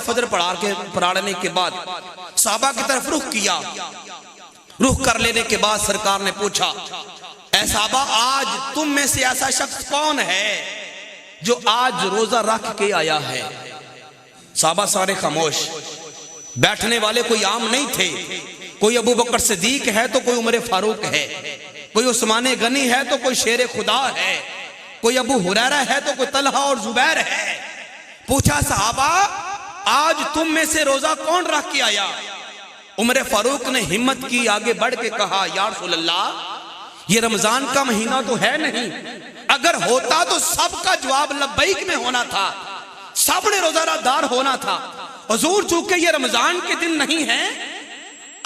फजर पढ़ाने के बाद सहाबा की तरफ रुख किया। रुख कर लेने के बाद सरकार ने पूछा, ऐ सहाबा, आज तुम में से ऐसा शख्स कौन है जो आज रोजा रख के आया है? सहाबा सारे खामोश। बैठने वाले कोई आम नहीं थे। कोई अबू बकर सिद्दीक है तो कोई उमर फारूक है, कोई उस्मान गनी है तो कोई शेर खुदा है, कोई अबू हुरैरा है तो कोई तलहा और जुबैर है। पूछा, सहाबा आज तुम में से रोजा कौन रख के आया? उमर फारूक ने हिम्मत की, आगे बढ़ के कहा, या रसूल अल्लाह, ये रमजान का महीना तो है नहीं। अगर होता तो सबका जवाब लब्बैक में होना था, सबने रोजादार होना था। हुजूर चूंकि ये रमजान के दिन नहीं है,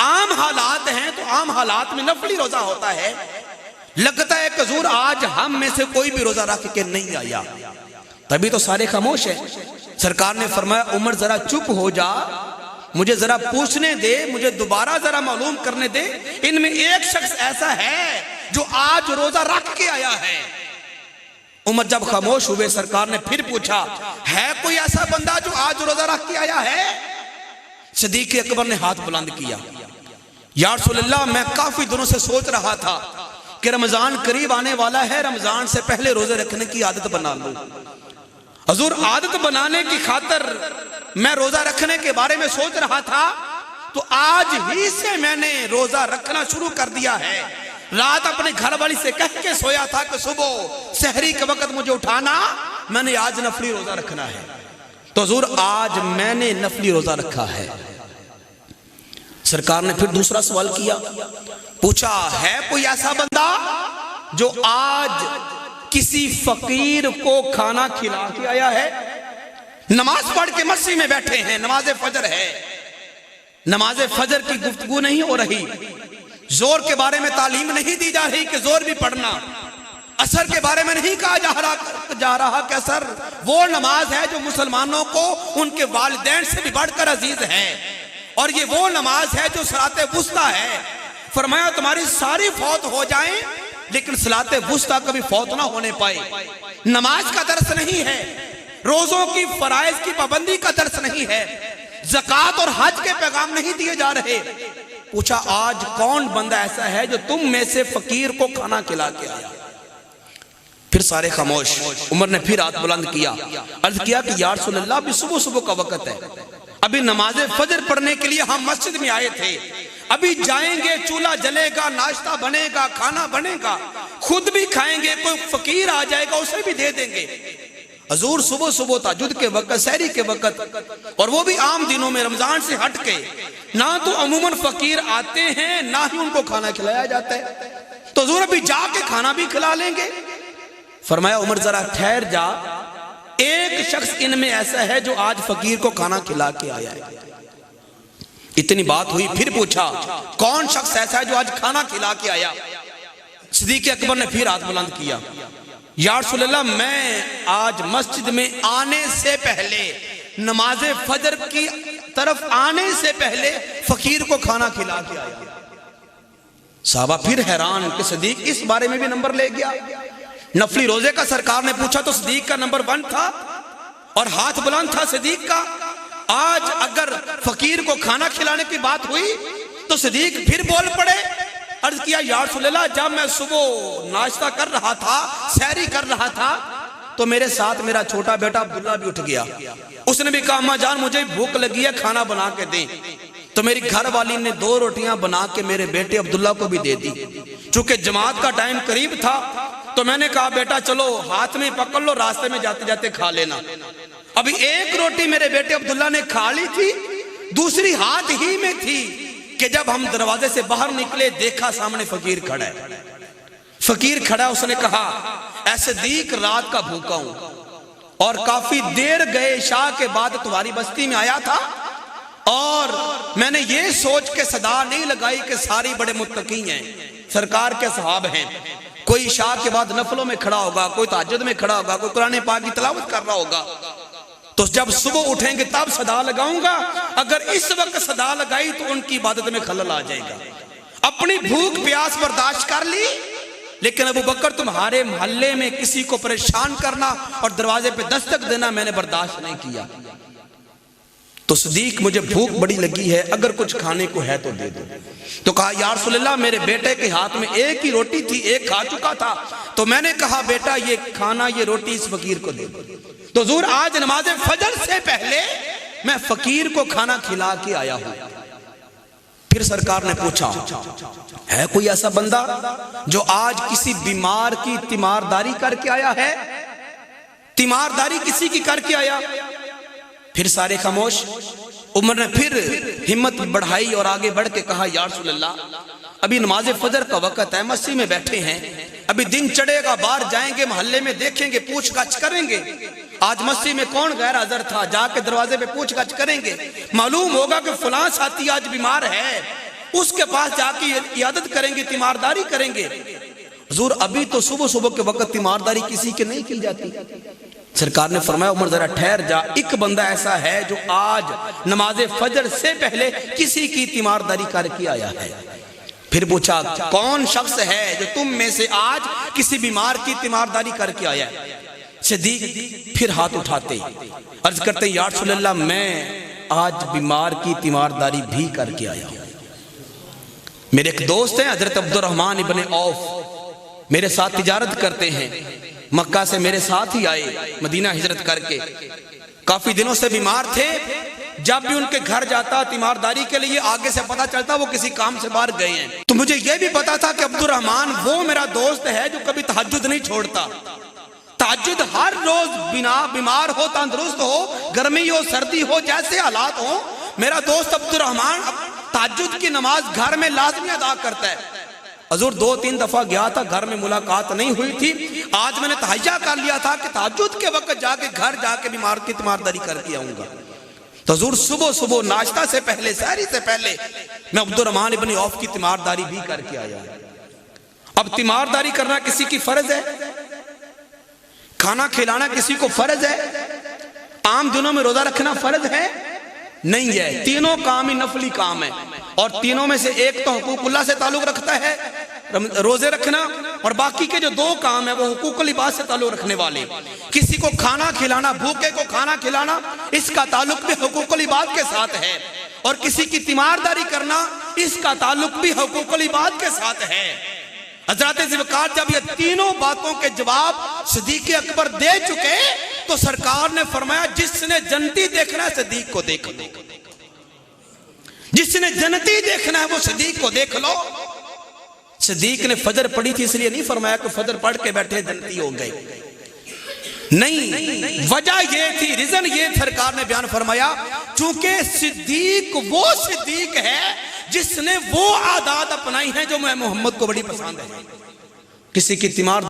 आम हालात हैं, तो आम हालात में नफली रोजा होता है। लगता है कि हुजूर आज हम में से कोई भी रोजा रख के नहीं आया। तभी तो सारे खामोश है। सरकार ने फरमाया, उमर जरा चुप हो जा, मुझे जरा पूछने दे, मुझे दोबारा जरा मालूम करने दे, इनमें एक शख्स ऐसा है जो आज रोजा रख के आया है। उमर जब खामोश हुए, सरकार ने फिर पूछा, है कोई ऐसा बंदा जो आज रोजा रख के आया है? सिद्दीक अकबर ने हाथ बुलंद किया, या रसूल अल्लाह, मैं काफी दिनों से सोच रहा था कि रमजान करीब आने वाला है, रमजान से पहले रोजे रखने की आदत बना लूं। हुजूर, आदत बनाने की खातिर मैं रोजा रखने के बारे में सोच रहा था, तो आज ही से मैंने रोजा रखना शुरू कर दिया है। रात अपने घर वाली से कह के सोया था कि सुबह सहरी के वक्त मुझे उठाना, मैंने आज नफली रोजा रखना है। तो हुजूर, आज मैंने नफली रोजा रखा है। सरकार ने फिर दूसरा सवाल किया, पूछा, है कोई ऐसा बंदा जो आज किसी फकीर को खाना खिला के आया है? नमाज पढ़ के मस्जिद में बैठे हैं, नमाज फजर है, नमाज फजर की गुफ्तगू नहीं हो रही, जोर के बारे में तालीम नहीं दी जा रही कि जोर भी पढ़ना, असर के बारे में नहीं कहा जा रहा कि असर वो नमाज है जो मुसलमानों को उनके वालिदैन से भी बढ़कर अजीज है, और ये वो नमाज है जो सलाते वुस्ता है। फरमाया, तुम्हारी सारी फौत हो जाएं लेकिन सलाते वुस्ता कभी फौत ना होने पाए। नमाज का दर्स नहीं है, रोजों की फराइज की पाबंदी का दर्स नहीं है, ज़कात और हज के पैगाम नहीं दिए जा रहे। पूछा, आज कौन बंदा ऐसा है जो तुम में से फकीर को खाना खिला के आया? फिर सारे खामोश। उमर ने फिर हाथ बुलंद किया, अर्ज किया कि या रसूल अल्लाह, अभी सुबह सुबह का वक्त है, अभी नमाज फजर पढ़ने के लिए हम मस्जिद में आए थे, अभी जाएंगे, चूल्हा जलेगा, नाश्ता बनेगा, खाना बनेगा, खुद भी खाएंगे, कोई फकीर आ जाएगा उसे भी दे देंगे। हुजूर सुबह सुबह तहज्जुद के वक्त, सहरी के वक्त, और वो भी आम दिनों में, रमजान से हट के, ना तो अमूमन फकीर आते हैं ना ही उनको खाना खिलाया जाता है, तो हुजूर अभी जाके खाना भी खिला लेंगे। फरमाया, उमर जरा ठहर जा, एक शख्स इनमें ऐसा है जो आज फकीर को खाना खिला के आया है। इतनी बात हुई, फिर पूछा, कौन शख्स ऐसा है जो आज खाना खिला के आया? सिद्दीक अकबर ने फिर हाथ बुलंद किया, या रसूल अल्लाह, मैं आज मस्जिद में आने से पहले, नमाज फजर की तरफ आने से पहले फकीर को खाना खिला के आया। साहबा फिर हैरान कि सिद्दीक इस बारे में भी नंबर ले गया। नफली रोजे का सरकार ने पूछा तो सिद्दीक का नंबर 1 था और हाथ बुलंद था सिद्दीक का। आज अगर फकीर को खाना खिलाने की बात हुई तो सिद्दीक फिर बोल पड़े, अर्ज किया, या रसूल अल्लाह, जब मैं सुबह नाश्ता कर रहा था, सहरी कर रहा था, तो मेरे साथ मेरा छोटा बेटा अब्दुल्ला भी उठ गया। उसने भी कहा, अम्मा जान, मुझे भूख लगी है, खाना बना के दें। तो मेरी घर वाली ने 2 रोटियां बना के मेरे बेटे अब्दुल्ला को भी दे दी। चूंकि जमात का टाइम करीब था तो मैंने कहा, बेटा चलो हाथ में पकड़ लो, रास्ते में जाते जाते खा लेना। अभी 1 रोटी मेरे बेटे अब्दुल्ला ने खा ली थी, दूसरी हाथ ही में थी कि जब हम दरवाजे से बाहर निकले, देखा सामने फकीर खड़ा है। फकीर खड़ा, उसने कहा, ऐ सिद्दीक, रात का भूखा हूं और काफी देर गए इशा के बाद तुम्हारी बस्ती में आया था, और मैंने ये सोच के सदा नहीं लगाई कि सारी बड़े मुत्तकी हैं, सरकार के सहाब हैं, कोई इशा के बाद नफलों में खड़ा होगा, कोई तहज्जुद में खड़ा होगा, कोई कुरान पाक की तिलावत कर रहा होगा, तो जब सुबह उठेंगे तब सदा लगाऊंगा। अगर इस वक्त सदा लगाई तो उनकी इबादत में खलल आ जाएगा। अपनी भूख प्यास बर्दाश्त कर ली, लेकिन अबू बकर तुम्हारे मोहल्ले में किसी को परेशान करना और दरवाजे पे दस्तक देना मैंने बर्दाश्त नहीं किया। تو صدیق مجھے بھوک بڑی لگی ہے، اگر کچھ کھانے کو ہے تو دے دو۔ تو کہا یا رسول اللہ میرے بیٹے کے ہاتھ میں ایک ہی روٹی تھی، ایک کھا چکا تھا، تو میں نے کہا بیٹا یہ کھانا یہ روٹی اس فقیر کو دے دو۔ تو حضور آج نماز فجر سے پہلے میں فقیر کو کھانا کھلا کے آیا ہوں۔ پھر سرکار نے پوچھا ہے کوئی ایسا بندہ جو آج کسی بیمار کی تیمارداری کر کے آیا ہے؟ تیمارداری کسی کی کر کے آیا؟ پھر سارے خاموش۔ عمر نے پھر ہمت بڑھائی اور آگے بڑھ کے کہا یا رسول اللہ ابھی نماز فجر کا وقت ہے، مسجد میں بیٹھے ہیں، ابھی دن چڑھے گا، باہر جائیں گے، محلے میں دیکھیں گے، پوچھ گچھ کریں گے، آج مسجد میں کون غیر حاضر تھا، جا کے دروازے پہ پوچھ گچھ کریں گے، معلوم ہوگا کہ فلاں ساتھی آج بیمار ہے، اس کے پاس جا کے عیادت کریں گے، تیمارداری کریں گے۔ حضور ابھی تو صبح صبح کے وقت تیمارداری کسی کے نہیں کی جاتی۔ سرکار نے فرمایا عمر ذرا ٹھہر جا، ایک بندہ ایسا ہے جو آج نماز فجر سے پہلے کسی کی تیمارداری کر کے آیا ہے۔ پھر پوچھا کون شخص ہے جو تم میں سے آج کسی بیمار کی تیمارداری کر کے آیا ہے؟ صدیق پھر ہاتھ اٹھاتے عرض کرتے یا رسول اللہ میں آج بیمار کی تیمارداری بھی کر کے آیا ہوں۔ میرے ایک دوست ہیں حضرت عبد الرحمن ابن عوف، میرے ساتھ تجارت کرتے ہیں، مکہ سے میرے ساتھ ہی آئے مدینہ ہجرت کر کے، کافی دنوں سے بیمار تھے، جب بھی ان کے گھر جاتا تیمارداری کے لیے آگے سے پتا چلتا وہ کسی کام سے باہر گئے ہیں، تو مجھے یہ بھی پتا تھا کہ عبد الرحمن وہ میرا دوست ہے جو کبھی تہجد نہیں چھوڑتا، تہجد ہر روز بیمار ہو تندرست ہو، گرمی ہو سردی ہو جیسے حالات ہو، میرا دوست عبد الرحمن تہجد کی نماز گھر میں لازمی ادا کرتا ہے۔ حضور 2-3 دفعہ گیا تھا، گھر میں ملاقات نہیں ہوئی تھی، آج میں نے تہیہ کر لیا تھا کہ تہجد کے وقت جا کے گھر جا کے بیمار کی تیمارداری کر کے آؤں گا۔ تو حضور صبح صبح ناشتہ سے پہلے سحری سے پہلے میں عبد الرحمن ابن عوف کی تیمارداری بھی کر کے آیا۔ اب تیمارداری کرنا کسی کی فرض ہے، کھانا کھلانا کسی کو فرض ہے، عام دنوں میں روزہ رکھنا فرض ہے نہیں ہے، تینوں کام ہی نفلی کام ہے، اور تینوں میں سے ایک تو حقوق اللہ سے تعلق رکھتا ہے روزے رکھنا، اور باقی کے جو 2 کام ہیں وہ حقوق العباد سے تعلق رکھنے والے۔ کسی کو کھانا کھلانا، بھوکے کو کھانا کھلانا، اس کا تعلق بھی حقوق العباد کے ساتھ ہے، اور کسی کی تیمارداری کرنا اس کا تعلق بھی حقوق العباد کے ساتھ ہے۔ حضرت ذوالفقار جب یہ تینوں باتوں کے جواب صدیق اکبر دے چکے تو سرکار نے فرمایا جس نے جنتی دیکھنا ہے صدیق کو دیکھ لو، جس نے جنتی دیکھنا ہے وہ صدیق کو دیکھ لو۔ صدیق نے فجر پڑھی تھی اس لیے نہیں فرمایا کہ فجر پڑھ کے بیٹھے جنتی ہو گئے، نہیں، وجہ یہ تھی، ریزن یہ سرکار نے بیان فرمایا چونکہ صدیق وہ صدیق ہے جس نے وہ عادات اپنائی ہیں جو میں محمد کو بڑی پسند ہے۔ کسی کی تیمار